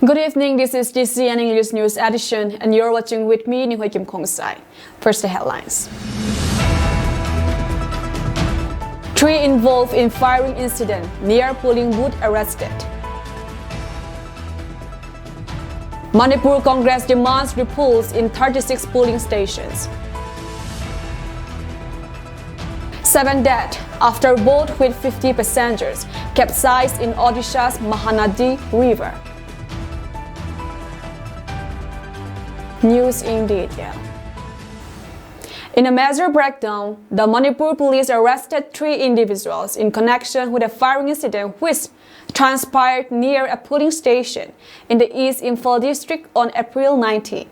Good evening, this is GCN English News Edition, and you're watching with me, Ni Kim Kong Sai. First, the headlines. 3 involved in firing incident near polling booth arrested. Manipur Congress demands repulse in 36 polling stations. 7 dead after boat with 50 passengers capsized in Odisha's Mahanadi River. News in detail. In a major breakdown, the Manipur police arrested 3 individuals in connection with a firing incident which transpired near a polling station in the East Imphal district on April 19.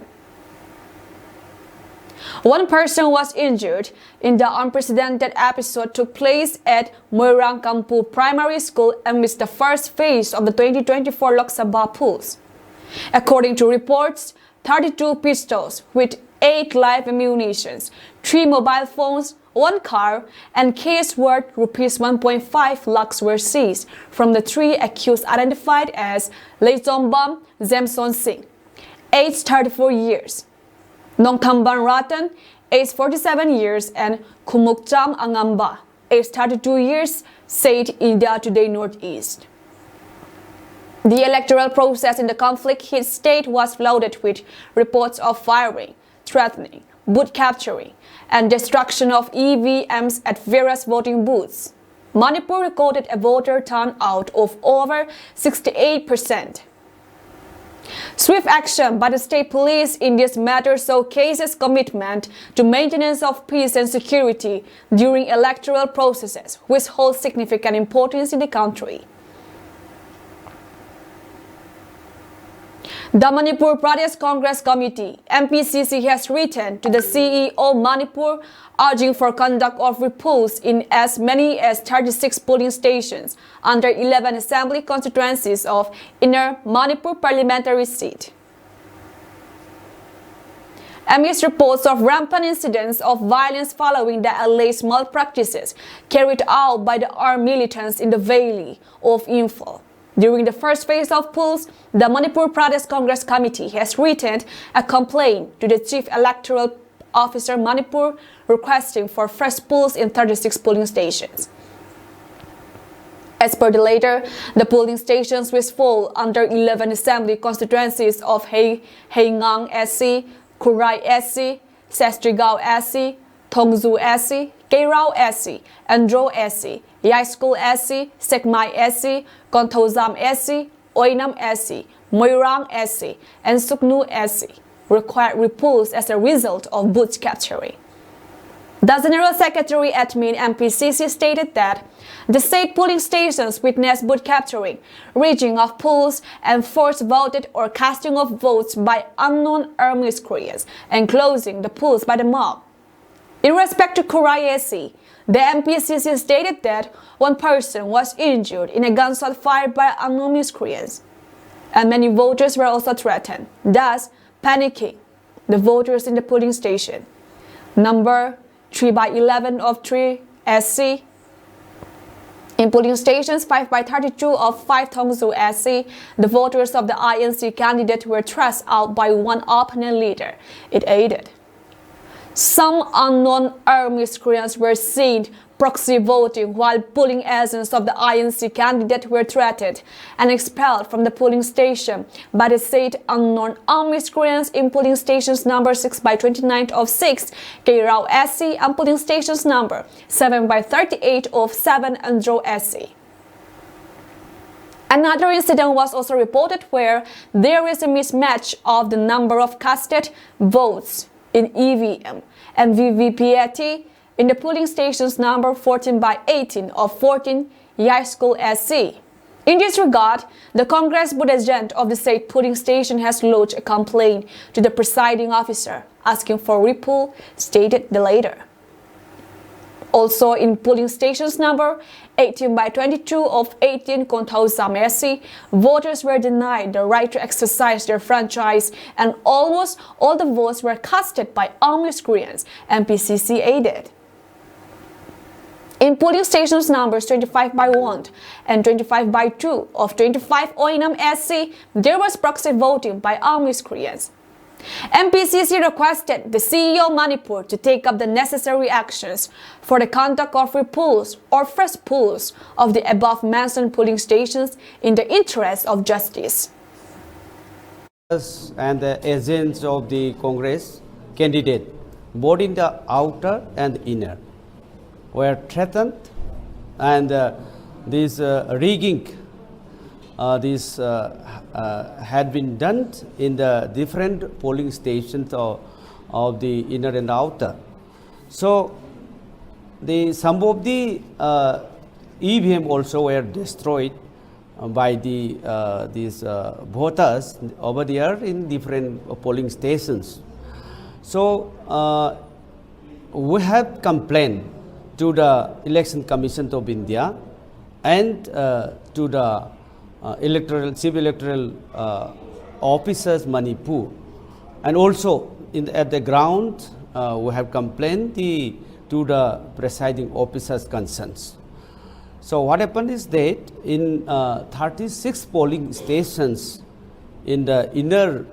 One person was injured in the unprecedented episode took place at Churachandpur Primary School amidst the first phase of the 2024 Lok Sabha polls. According to reports, 32 pistols with 8 live ammunition, 3 mobile phones, 1 car, and case worth rupees 1.5 lakhs were seized from the 3 accused identified as Leizombam Zemson Singh, age 34 years, Nongthamban Ratan, age 47 years, and Kumukcham Angamba, age 32 years, said India Today Northeast. The electoral process in the conflict-hit state was flooded with reports of firing, threatening, booth capturing, and destruction of EVMs at various voting booths. Manipur recorded a voter turnout of over 68%. Swift action by the state police in this matter showcases commitment to maintenance of peace and security during electoral processes, which hold significant importance in the country. The Manipur Pradesh Congress Committee (MPCC) has written to the CEO Manipur urging for conduct of repulse in as many as 36 polling stations under 11 assembly constituencies of Inner Manipur parliamentary seat. Amidst reports of rampant incidents of violence following the alleged malpractices carried out by the armed militants in the valley of Imphal. During the first phase of polls, the Manipur Pradesh Congress Committee has written a complaint to the Chief Electoral Officer Manipur requesting for fresh polls in 36 polling stations. As per the latter, the polling stations which fall under 11 assembly constituencies of Haingang SC, Kurai SC, Sestrigao SC, Tongzu SC, Keirao SC, Andro SC, Yaiskul SC, Sekmai SC, Kontozam SC, Oinam SC, Moirang SC, and Suknu SC required repulse as a result of booth capturing. The General Secretary Admin MPCC stated that the state polling stations witnessed booth capturing, rigging of polls, and forced voted or casting of votes by unknown armed miscreants, and closing the polls by the mob. In respect to Kurai SC, the MPCC stated that 1 person was injured in a gunshot fired by unknown miscreants, and many voters were also threatened, thus panicking the voters in the polling station. Number 3/11 of 3 SC. In polling stations 5/32 of 5 Tongzu SC, the voters of the INC candidate were thrust out by one opponent leader. It aided. Some unknown armed miscreants were seen proxy voting while polling agents of the INC candidate were threatened and expelled from the polling station by the said unknown armed miscreants in polling stations number 6/29 of 6 Keirao SC and polling stations number 7/38 of 7 Andro SC. Another incident was also reported where there is a mismatch of the number of casted votes in EVM and VVPAT in the polling stations number 14/18 of 14 Yaiskul SC. In this regard, the Congress booth agent of the state polling station has lodged a complaint to the presiding officer asking for repulse, stated the latter. Also in polling stations number 18/22 of 18 Kontozam SC, voters were denied the right to exercise their franchise and almost all the votes were casted by armed miscreants, MPCC aided. In polling stations numbers 25/1 and 25/2 of 25 Oinam SC, there was proxy voting by all miscreants. MPCC requested the CEO Manipur to take up the necessary actions for the conduct of repolls or fresh polls of the above-mentioned polling stations in the interest of justice. And the agents of the Congress candidate, both in the outer and inner, were threatened, and this rigging had been done in the different polling stations of the inner and outer. So some of the EVM also were destroyed by these voters over there in different polling stations. So we have complained to the Election Commission of India and to the chief electoral officers Manipur, and also at the ground we have complained to the presiding officers' concerns. So what happened is that in 36 polling stations in the inner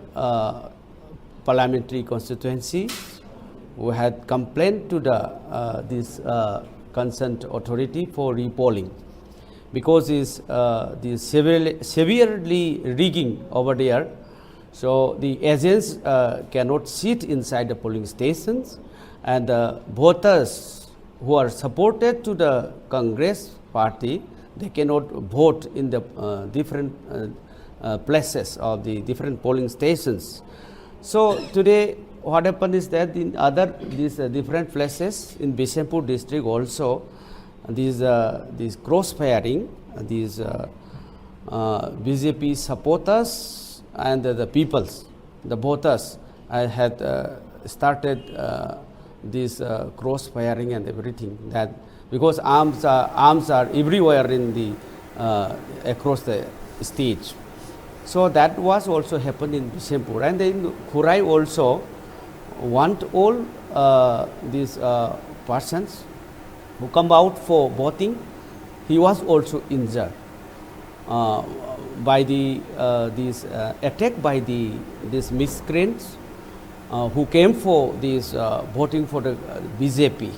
parliamentary constituency, we had complained to this concerned authority for repolling, because is severely rigging over there. So the agents cannot sit inside the polling stations, and the voters who are supported to the Congress party, they cannot vote in the different places of the different polling stations. So today what happened is that in these different places in Bishanpur district also, these cross-firing, these BJP supporters and the peoples, the voters had started this cross-firing and everything, that because arms are everywhere in the across the stage. So that was also happened in Bishanpur, and in Khurai also want all these persons who come out for voting, he was also injured by this attack by these miscreants who came for this voting for the BJP.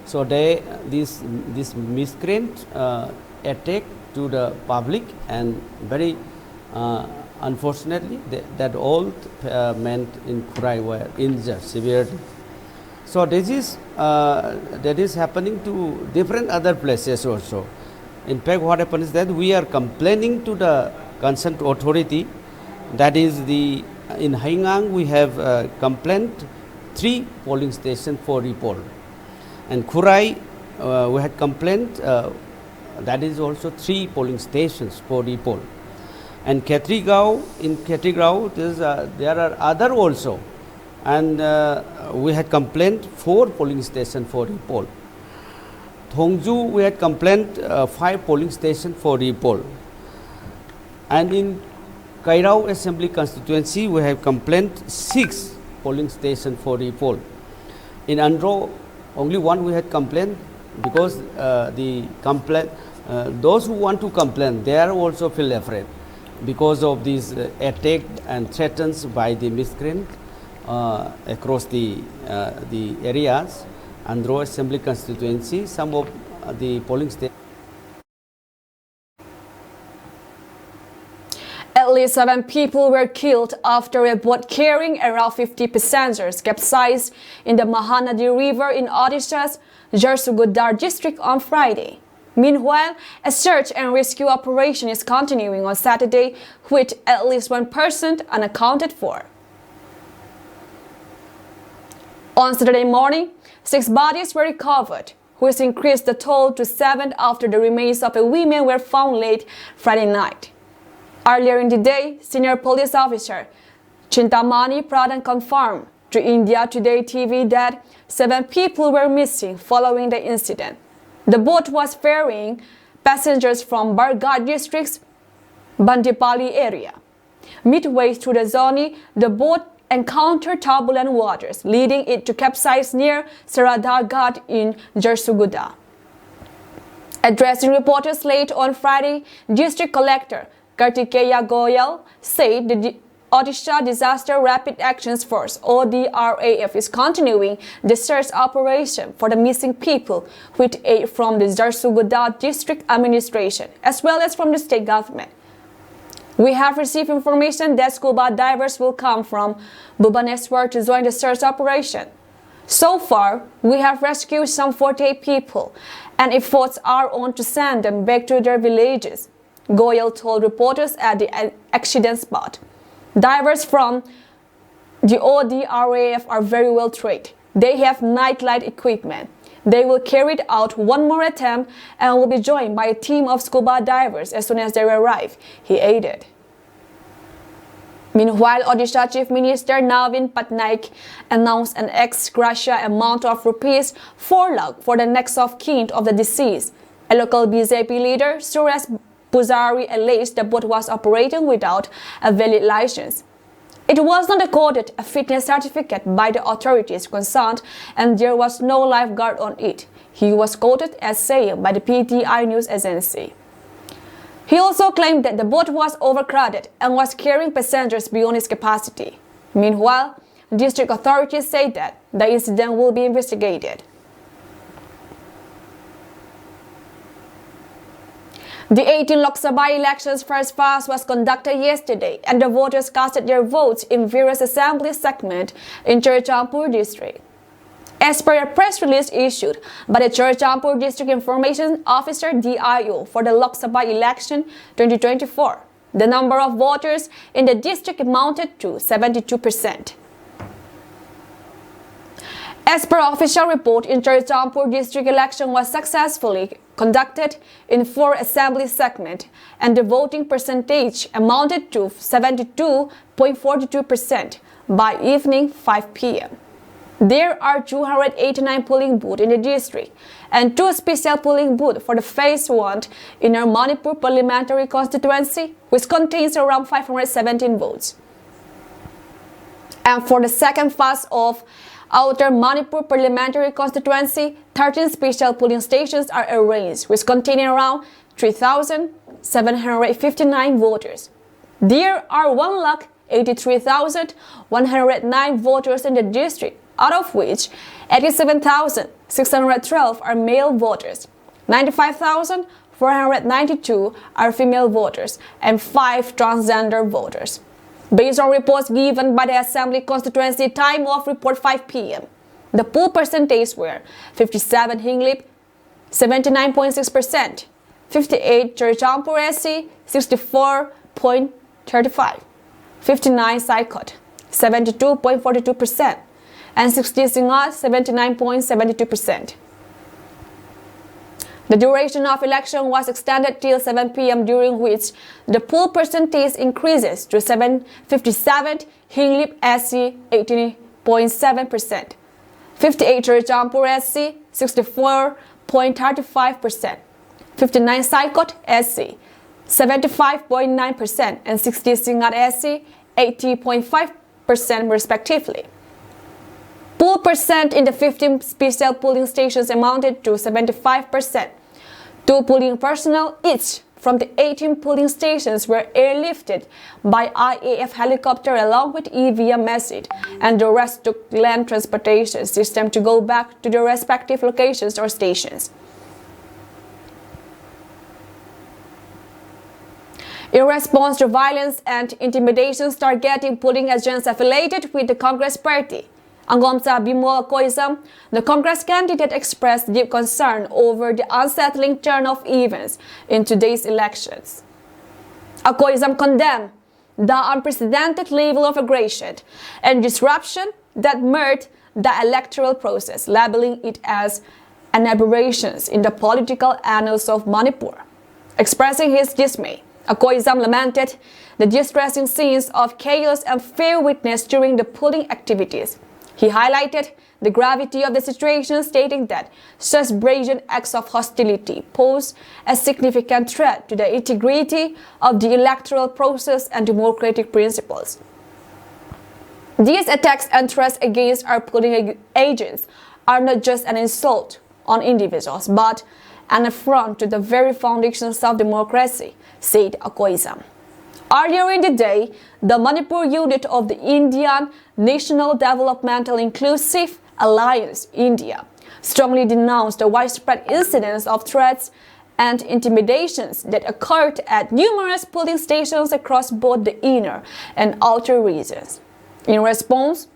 So this miscreant attack to the public, and very unfortunately that all men in Khurai were injured severely. So this is that is happening to different other places also. In fact, what happens is that we are complaining to the concerned authority, that is in Haingang we have complained 3 polling stations for repoll, and Khurai we had complained that is also 3 polling stations for repoll, and in Khetrigao there are other also, and we had complained 4 polling stations for repoll. Thongju we had complained 5 polling stations for repoll, and in Kairao Assembly constituency we have complained 6 polling stations for repoll. In Andro only 1 we had complained, because those who want to complain, they are also feel afraid because of these attack and threats by the miscreant across the areas. Andro Assembly constituency, some of the polling stations. At least 7 people were killed after a boat carrying around 50 passengers capsized in the Mahanadi River in Odisha's Jharsuguda district on Friday. Meanwhile, a search and rescue operation is continuing on Saturday, with at least 1 person unaccounted for. On Saturday morning, 6 bodies were recovered, which increased the toll to 7 after the remains of a woman were found late Friday night. Earlier in the day, senior police officer Chintamani Pradhan confirmed to India Today TV that 7 people were missing following the incident. The boat was ferrying passengers from Bargarh district's Bandipali area. Midway through the journey, the boat encountered turbulent waters, leading it to capsize near Saradha Ghat in Jharsuguda. Addressing reporters late on Friday, District Collector Kartikeya Goyal said the Odisha Disaster Rapid Actions Force (ODRAF) is continuing the search operation for the missing people with aid from the Jharsuguda District Administration as well as from the state government. We have received information that scuba divers will come from Bhubaneswar to join the search operation. So far, we have rescued some 48 people, and efforts are on to send them back to their villages, Goyal told reporters at the accident spot. Divers from the ODRAF are very well trained. They have nightlight equipment. They will carry out one more attempt and will be joined by a team of scuba divers as soon as they arrive, he added. Meanwhile, Odisha Chief Minister Navin Patnaik announced an ex gratia amount of rupees 4 lakh for the next of kin of the deceased. A local BJP leader, Suresh Pujari, alleged the boat was operating without a valid license. It was not accorded a fitness certificate by the authorities concerned and there was no lifeguard on it, he was quoted as saying by the PTI news agency. He also claimed that the boat was overcrowded and was carrying passengers beyond its capacity. Meanwhile, district authorities say that the incident will be investigated. The 18 Lok Sabha elections first phase was conducted yesterday and the voters casted their votes in various assembly segments in Churachandpur district. As per a press release issued by the Churachandpur District Information Officer DIO for the Lok Sabha election 2024, the number of voters in the district amounted to 72%. As per official report, in Churachandpur district election was successfully conducted in 4 assembly segments and the voting percentage amounted to 72.42% by evening 5 p.m. There are 289 polling booths in the district and 2 special polling booths for the phase 1 in our Manipur parliamentary constituency, which contains around 517 votes. And for the second phase of Outer Manipur parliamentary constituency, 13 special polling stations are arranged, which contain around 3,759 voters. There are 183,109 voters in the district, out of which 87,612 are male voters, 95,492 are female voters, and 5 transgender voters. Based on reports given by the Assembly constituency time of report 5 p.m., the poll percentage were 57 Hinglip, 79.6%, 58 Churachandpur SC, 64.35%, 59 Saikot, 72.42%, and 60 Singat, 79.72%. The duration of election was extended till 7 p.m. during which the poll percentage increases to 57 Hinglip SC 80.7%, 58 Churachandpur SC 64.35%, 59 Saikot SC 75.9%, and 60 Singat SC 80.5% respectively. Poll percent in the 15 special polling stations amounted to 75%. 2 polling personnel each from the 18 polling stations were airlifted by IAF helicopter along with EVM message, and the rest took land transportation system to go back to their respective locations or stations. In response to violence and intimidations targeting polling agents affiliated with the Congress Party, Angomsa Bimol Akoizam, the Congress candidate expressed deep concern over the unsettling turn of events in today's elections. Akoizam condemned the unprecedented level of aggression and disruption that marred the electoral process, labeling it as an aberration in the political annals of Manipur. Expressing his dismay, Akoizam lamented the distressing scenes of chaos and fear witnessed during the polling activities. He highlighted the gravity of the situation, stating that such brazen acts of hostility pose a significant threat to the integrity of the electoral process and democratic principles. These attacks and threats against our polling agents are not just an insult on individuals, but an affront to the very foundations of democracy, said Akoizam. Earlier in the day, the Manipur unit of the Indian National Developmental Inclusive Alliance, India, strongly denounced the widespread incidents of threats and intimidations that occurred at numerous polling stations across both the inner and outer regions. In response,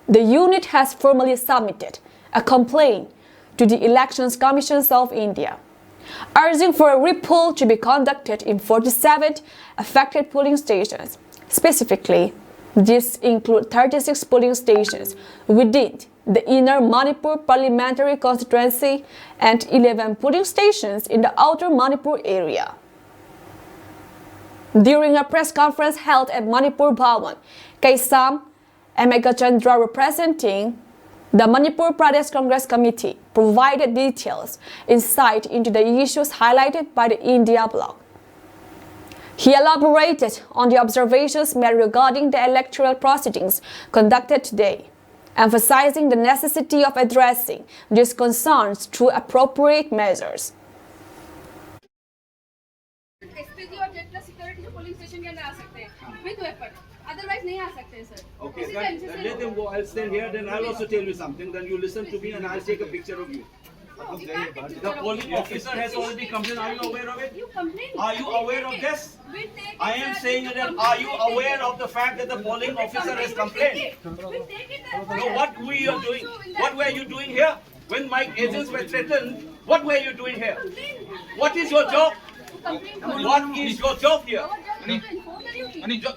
the unit has formally submitted a complaint to the Elections Commissions of India, urging for a repoll to be conducted in 47 affected polling stations. Specifically, these include 36 polling stations within the inner Manipur parliamentary constituency and 11 polling stations in the outer Manipur area. During a press conference held at Manipur Bhawan, Kaisam Emegachandra, representing the Manipur Pradesh Congress Committee, provided details insight into the issues highlighted by the India bloc. He elaborated on the observations made regarding the electoral proceedings conducted today, emphasizing the necessity of addressing these concerns through appropriate measures. Otherwise नहीं आ सकते sir. Okay, then let them go. I'll stand here. Then I'll also tell you something. Then you listen to me, and I'll take a picture of you. The polling officer has already complained. Are you aware of it? You complain. Are you aware of this? I am saying that. Are you aware of the fact that the polling officer has complained? No, what we are doing? What were you doing here? When my agents were threatened, what were you doing here? What is your job? What is your job here?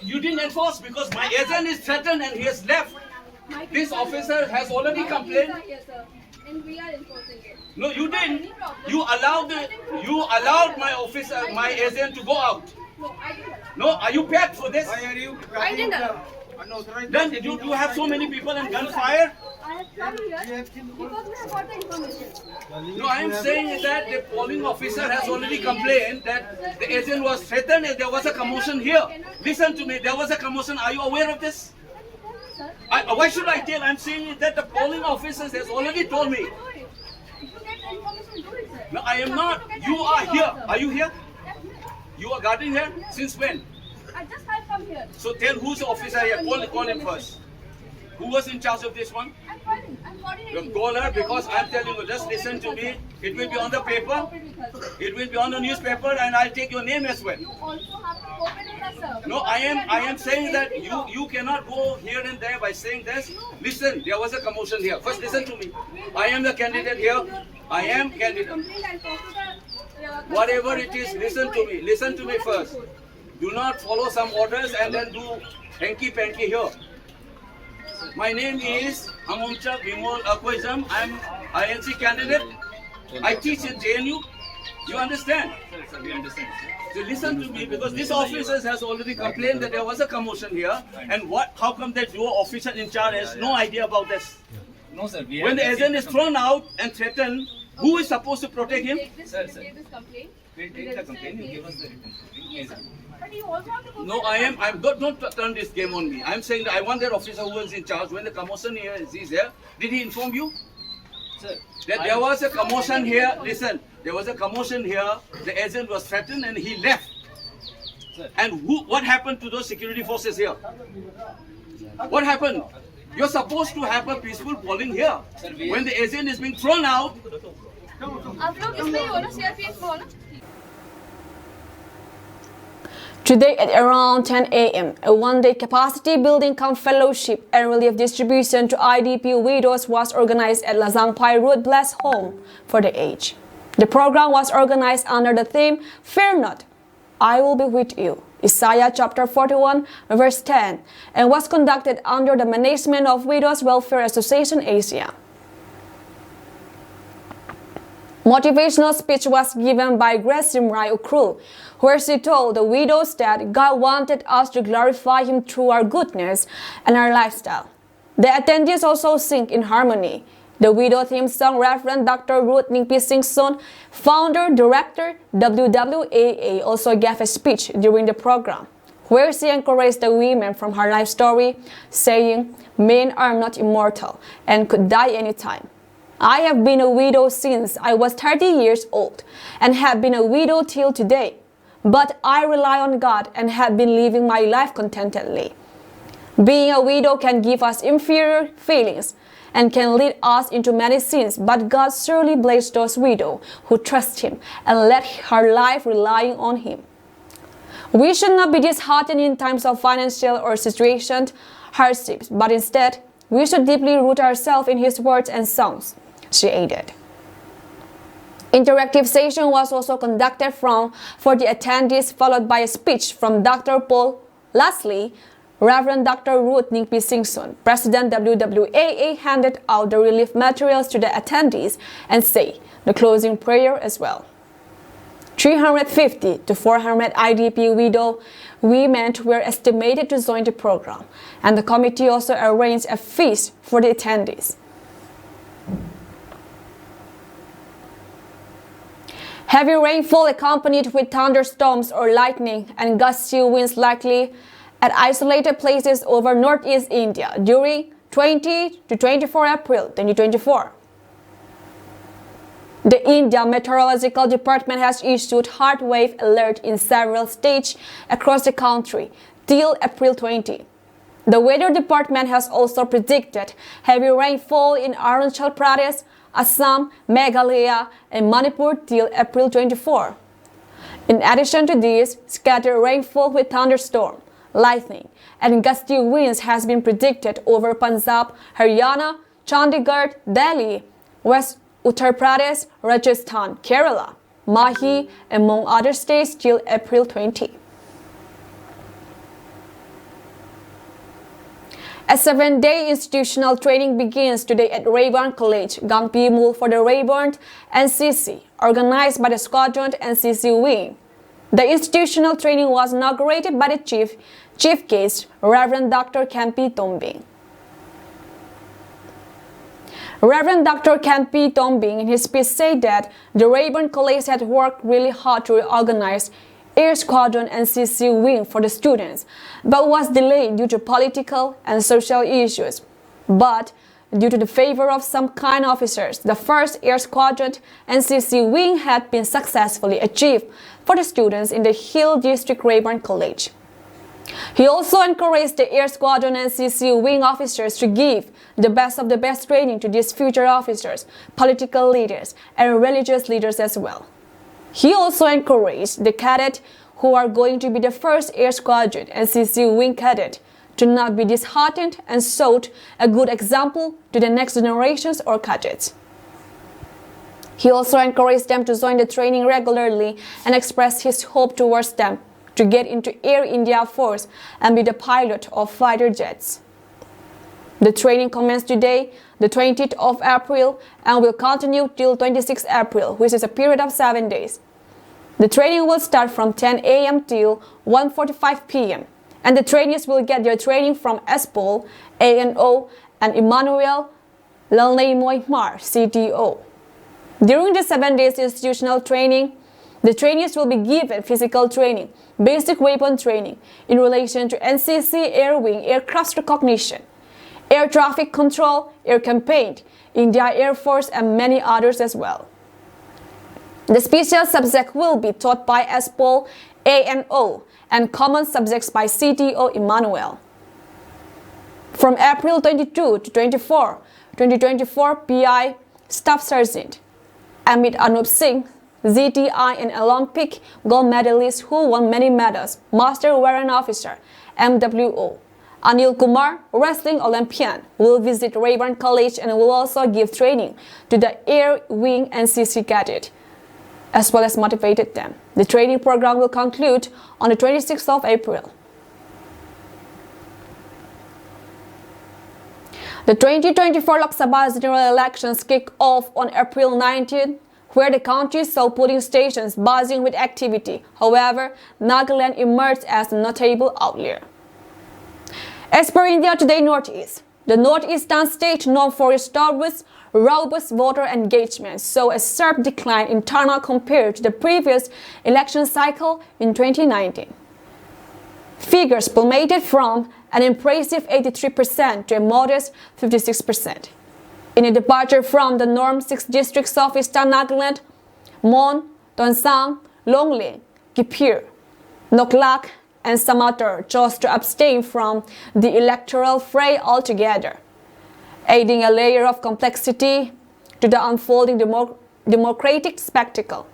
You didn't enforce because my agent is threatened and he has left. This officer has already complained. And we are enforcing it. No, you didn't. You allowed my officer, my agent to go out. No, I didn't. No, are you paid for this? I didn't allow. Then you have so many people in gunfire? I have come here because we have got the information. No, I am saying that the polling officer has already complained that the agent was threatened and there was a commotion here. Listen to me, there was a commotion. Are you aware of this? Why should I tell? I'm saying that the polling officers has already told me. No, I am not. You are here. Are you here? You are guarding here? Since when? I just have come here. So tell who's the officer here. Call him first. Who was in charge of this one? I'm calling. I'm coordinating. Call her because I'm telling you, just listen to me. It will be on the paper. It will be on the newspaper and I'll take your name as well. You also have to cooperate with us, sir. No, I am saying that you cannot go here and there by saying this. Listen, there was a commotion here. First listen to me. I am the candidate here. I am candidate. Whatever it is, listen to me. Listen to me first. Do not follow some orders and then do hanky-panky here. My name is Amuncha Bimol Akoizam. I am INC candidate. I teach in JNU. You understand? Sir, we understand. So listen to me because this officer has already complained that there was a commotion here. And how come that your officer in charge has no idea about this? No, sir. When the agent is thrown out and threatened, who is supposed to protect him? Sir. We'll take the complaint. You give us the written complaint. Yes, sir. But you also have to go. No, don't turn this game on me. I'm saying that I want that officer who was in charge when the commotion here is there. Did he inform you? Sir, That there was a commotion here. Listen, there was a commotion here. The agent was threatened and he left. Sir. And what happened to those security forces here? What happened? You're supposed to have a peaceful polling here. Sir, When the agent is being thrown out, आप लोग इसमें ही हो ना, CRPF में हो ना? Today at around 10 a.m., a one-day capacity building cum fellowship and relief distribution to IDP widows was organized at Lazangpai Road Blessed Home for the Aged. The program was organized under the theme, Fear Not, I Will Be With You, Isaiah chapter 41, verse 10, and was conducted under the management of Widows Welfare Association Asia. Motivational speech was given by Grace Simrai Ukrul, where she told the widows that God wanted us to glorify Him through our goodness and our lifestyle. The attendees also sing in harmony. The widow theme song Reverend Dr. Ruth Ningpi Singh Son, founder, director, WWAA, also gave a speech during the program, where she encouraged the women from her life story, saying, men are not immortal and could die anytime. I have been a widow since I was 30 years old and have been a widow till today. But I rely on God and have been living my life contentedly. Being a widow can give us inferior feelings and can lead us into many sins, but God surely blesses those widows who trust Him and let her life relying on Him. We should not be disheartened in times of financial or situation hardships, but instead, we should deeply root ourselves in His words and songs, she added. Interactive session was also conducted for the attendees, followed by a speech from Dr. Paul. Lastly, Reverend Dr. Ruth Ningpi Singson, President WWAA, handed out the relief materials to the attendees and said the closing prayer as well. 350 to 400 IDP widow women were estimated to join the program, and the committee also arranged a feast for the attendees. Heavy rainfall accompanied with thunderstorms or lightning and gusty winds likely at isolated places over northeast India during 20 to 24 April 2024. The India Meteorological Department has issued hard wave alert in several states across the country till April 20. The Weather Department has also predicted heavy rainfall in Arunachal Pradesh, Assam, Meghalaya, and Manipur till April 24. In addition to this, scattered rainfall with thunderstorm, lightning, and gusty winds has been predicted over Punjab, Haryana, Chandigarh, Delhi, West Uttar Pradesh, Rajasthan, Kerala, Mahi, among other states till April 20. A 7-day institutional training begins today at Rayburn College, Gangpi Mul for the Rayburn NCC, organized by the Squadron NCC Wing. The institutional training was inaugurated by the chief guest, Reverend Dr. Kempi Tombing. Reverend Dr. Kempi Tombing in his speech said that the Rayburn College had worked really hard to organize Air Squadron NCC Wing for the students, but was delayed due to political and social issues. But due to the favor of some kind officers, the first Air Squadron NCC Wing had been successfully achieved for the students in the Hill District Rayburn College. He also encouraged the Air Squadron NCC Wing officers to give the best of the best training to these future officers, political leaders, and religious leaders as well. He also encouraged the cadets who are going to be the first Air Squadron NCC Wing cadet to not be disheartened and sought a good example to the next generations or cadets. He also encouraged them to join the training regularly and expressed his hope towards them to get into Air India Force and be the pilot of fighter jets. The training commenced today, the 20th of April, and will continue till 26 April, which is a period of 7 days. The training will start from 10 a.m. till 1:45 p.m. and the trainees will get their training from Espol, ANO, and Emmanuel Lalnemoy-Mar, CTO. During the 7 days institutional training, the trainees will be given physical training, basic weapon training in relation to NCC Air Wing aircraft recognition, air traffic control, air campaign, India Air Force, and many others as well. The special subject will be taught by Espol, ANO, and common subjects by CTO Emmanuel. From April 22 to 24, 2024, PI Staff Sergeant Amit Anup Singh, ZTI and Olympic gold medalist who won many medals, Master Warrant Officer, MWO. Anil Kumar, wrestling Olympian, will visit Rayburn College and will also give training to the Air Wing NCC cadet, as well as motivated them. The training program will conclude on the 26th of April. The 2024 Lok Sabha general elections kick off on April 19, where the country saw polling stations buzzing with activity. However, Nagaland emerged as a notable outlier. As per India Today Northeast, the northeastern state known for its robust voter engagement saw a sharp decline in turnout compared to the previous election cycle in 2019. Figures plummeted from an impressive 83% to a modest 56%. In a departure from the norm, 6 districts of Eastern Nagaland, Mon, Tonsang, Longling, Kipir, Noklak, and Samatar chose to abstain from the electoral fray altogether, adding a layer of complexity to the unfolding democratic spectacle.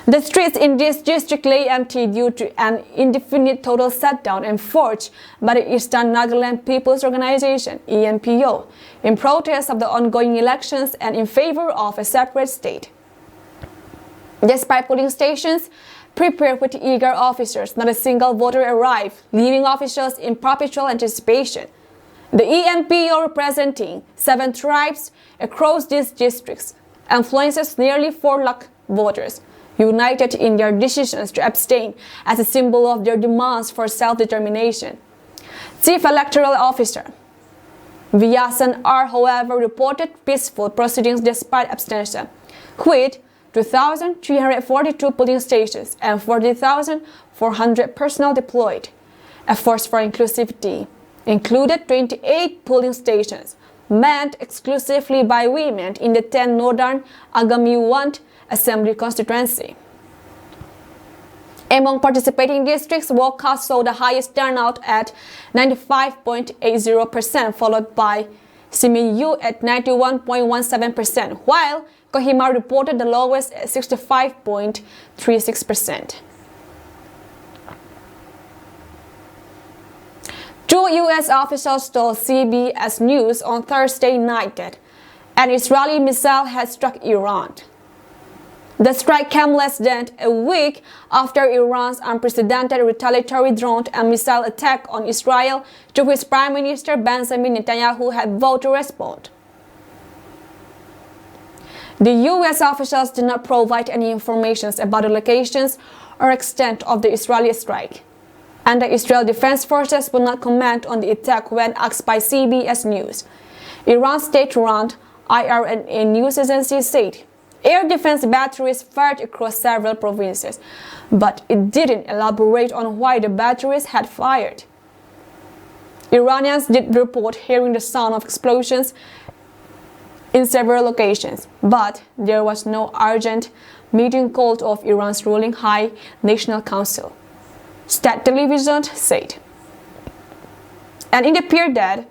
The streets in this district lay empty due to an indefinite total shutdown enforced by the Eastern Nagaland People's Organization (ENPO) in protest of the ongoing elections and in favor of a separate state. Despite polling stations prepared with eager officers, not a single voter arrived, leaving officials in perpetual anticipation. The ENPO, representing 7 tribes across these districts, influences nearly 4 lakh voters, united in their decisions to abstain as a symbol of their demands for self-determination. Chief Electoral Officer Vyasan R, however, reported peaceful proceedings despite abstention, with 2,342 polling stations and 40,400 personnel deployed. Efforts for inclusivity included 28 polling stations manned exclusively by women in the 10 northern Agami 1 Assembly constituency. Among participating districts, Wokha saw the highest turnout at 95.80%, followed by Siminyu at 91.17%, while Kohima reported the lowest at 65.36%. 2 U.S. officials told CBS News on Thursday night that an Israeli missile had struck Iran. The strike came less than a week after Iran's unprecedented retaliatory drone and missile attack on Israel, to which Prime Minister Benjamin Netanyahu had vowed to respond. The U.S. officials did not provide any information about the locations or extent of the Israeli strike, and the Israel Defense Forces will not comment on the attack when asked by CBS News. Iran's state-run IRNA news agency said air defense batteries fired across several provinces, but it didn't elaborate on why the batteries had fired. Iranians did report hearing the sound of explosions in several locations, but there was no urgent meeting called of Iran's ruling High National Council, State television said. And it appeared that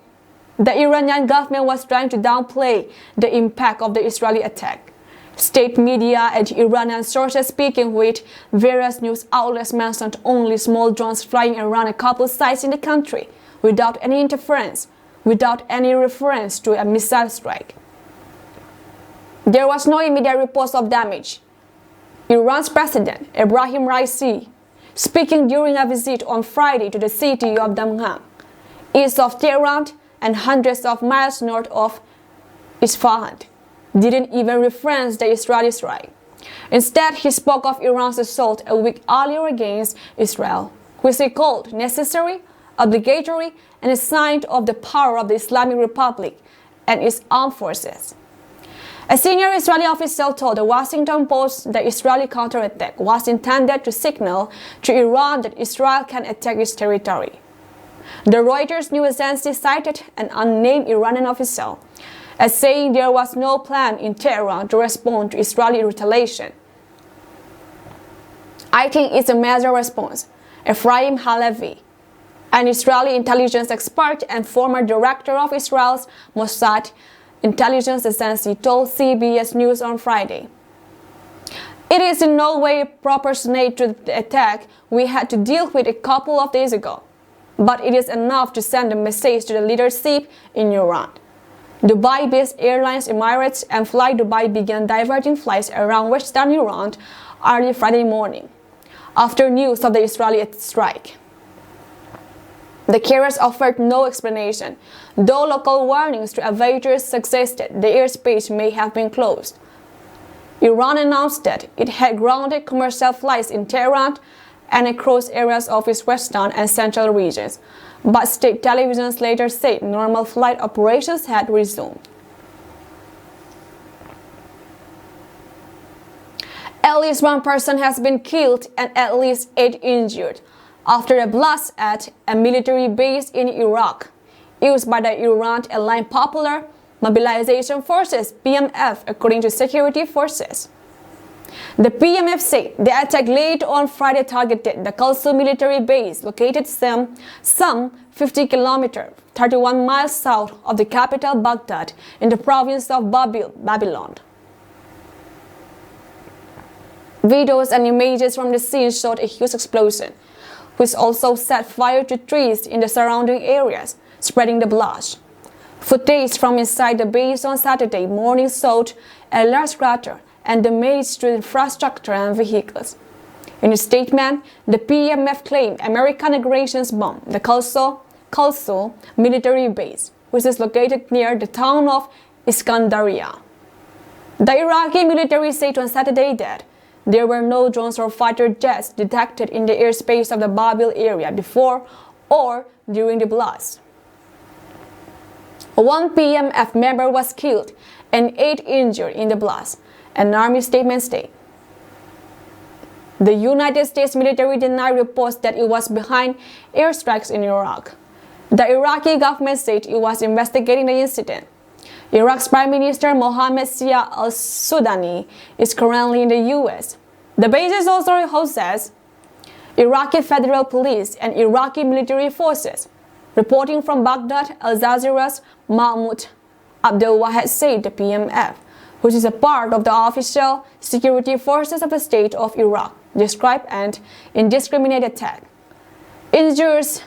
the Iranian government was trying to downplay the impact of the Israeli attack. State media and Iranian sources speaking with various news outlets mentioned only small drones flying around a couple sites in the country, without any interference, without any reference to a missile strike. There was no immediate report of damage. Iran's President Ebrahim Raisi, speaking during a visit on Friday to the city of Damgham, east of Tehran and hundreds of miles north of Isfahan, didn't even reference the Israeli strike. Instead, he spoke of Iran's assault a week earlier against Israel, which he called necessary, obligatory, and a sign of the power of the Islamic Republic and its armed forces. A senior Israeli official told the Washington Post that Israeli counterattack was intended to signal to Iran that Israel can attack its territory. The Reuters news agency cited an unnamed Iranian official as saying there was no plan in Tehran to respond to Israeli retaliation. "I think it's a major response," Ephraim Halevi, an Israeli intelligence expert and former director of Israel's Mossad intelligence agency, told CBS News on Friday. "It is in no way proportionate to the attack we had to deal with a couple of days ago, but it is enough to send a message to the leadership in Iran." Dubai-based airlines Emirates and Fly Dubai began diverting flights around western Iran early Friday morning, after news of the Israeli strike. The carriers offered no explanation, though local warnings to aviators suggested the airspace may have been closed. Iran announced that it had grounded commercial flights in Tehran and across areas of its western and central regions, but state televisions later said normal flight operations had resumed. At least 1 person has been killed and at least 8 injured after a blast at a military base in Iraq, used by the Iran-aligned Popular Mobilization Forces (PMF), according to security forces. The PMF said the attack late on Friday targeted the Kalsu military base located some 50 kilometers, 31 miles south of the capital Baghdad in the province of Babylon. Videos and images from the scene showed a huge explosion, which also set fire to trees in the surrounding areas, spreading the blast. Footage from inside the base on Saturday morning showed a large crater and damage to infrastructure and vehicles. In a statement, the PMF claimed American aggressions bombed the Kalsu military base, which is located near the town of Iskandaria. The Iraqi military said on Saturday that there were no drones or fighter jets detected in the airspace of the Babil area before or during the blast. One PMF member was killed and 8 injured in the blast, an army statement stated. The United States military denied reports that it was behind airstrikes in Iraq. The Iraqi government said it was investigating the incident. Iraq's Prime Minister Mohammed Shia al-Sudani is currently in the U.S. The base also houses Iraqi Federal Police and Iraqi military forces. Reporting from Baghdad, Al Jazeera's Mahmoud Abdul Wahid said the PMF, which is a part of the official security forces of the state of Iraq, described an indiscriminate attack. Injuries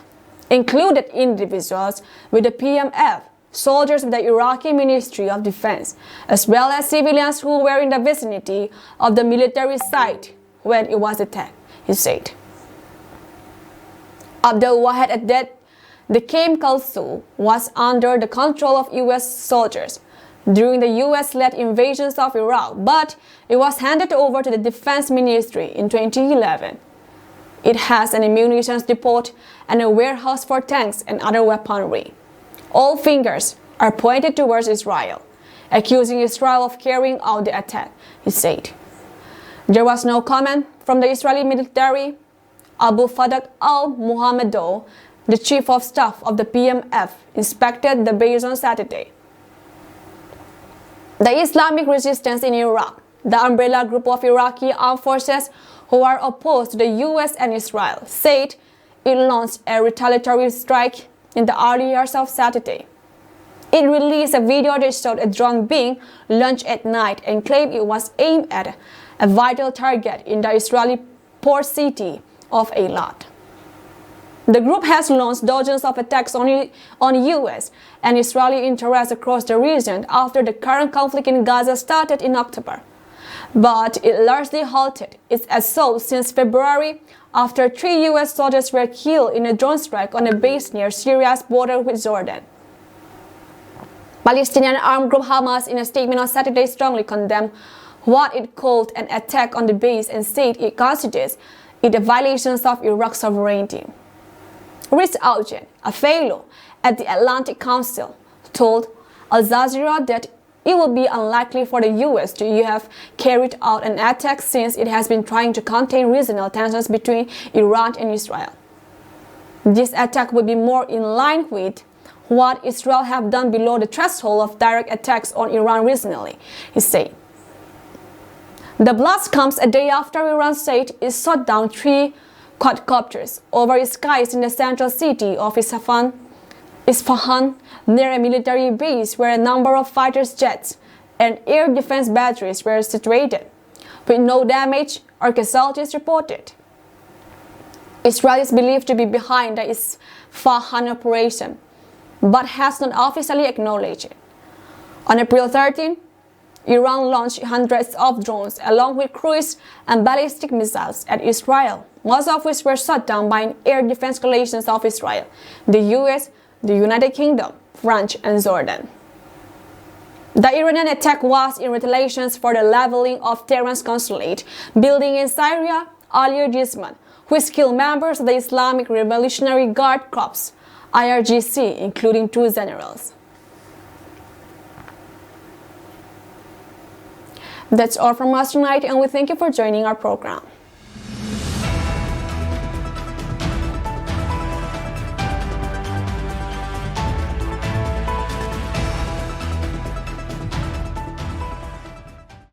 included individuals with the PMF, soldiers of the Iraqi Ministry of Defense, as well as civilians who were in the vicinity of the military site when it was attacked, he said. Abdul Wahid added the Camp Kalsu was under the control of U.S. soldiers during the U.S.-led invasions of Iraq, but it was handed over to the Defense Ministry in 2011. It has an ammunition depot and a warehouse for tanks and other weaponry. All fingers are pointed towards Israel, accusing Israel of carrying out the attack, he said. There was no comment from the Israeli military. Abu Fadak al-Muhammadou, the chief of staff of the PMF, inspected the base on Saturday. The Islamic Resistance in Iraq, the umbrella group of Iraqi armed forces who are opposed to the US and Israel, said it launched a retaliatory strike in the early hours of Saturday. It released a video that showed a drone being launched at night and claimed it was aimed at a vital target in the Israeli port city of Eilat. The group has launched dozens of attacks on US and Israeli interests across the region after the current conflict in Gaza started in October. But it largely halted its assault since February after 3 US soldiers were killed in a drone strike on a base near Syria's border with Jordan. Palestinian armed group Hamas, in a statement on Saturday, strongly condemned what it called an attack on the base and said it constitutes a violation of Iraq's sovereignty. Rich Algen, a fellow at the Atlantic Council, told Al Jazeera that it would be unlikely for the US to have carried out an attack since it has been trying to contain regional tensions between Iran and Israel. This attack would be more in line with what Israel have done below the threshold of direct attacks on Iran recently, he said. The blast comes a day after Iran said it shot down 3 quadcopters over its skies in the central city of Isfahan, near a military base where a number of fighter jets and air defense batteries were situated, with no damage or casualties reported. Israel is believed to be behind the Isfahan operation, but has not officially acknowledged it. On April 13, Iran launched hundreds of drones along with cruise and ballistic missiles at Israel, most of which were shot down by air defense coalitions of Israel, the US, the United Kingdom, France, and Jordan. The Iranian attack was in retaliation for the leveling of Tehran's consulate building in Syria earlier this month, which killed members of the Islamic Revolutionary Guard Corps, IRGC, including 2 generals. That's all from us tonight, and we thank you for joining our program.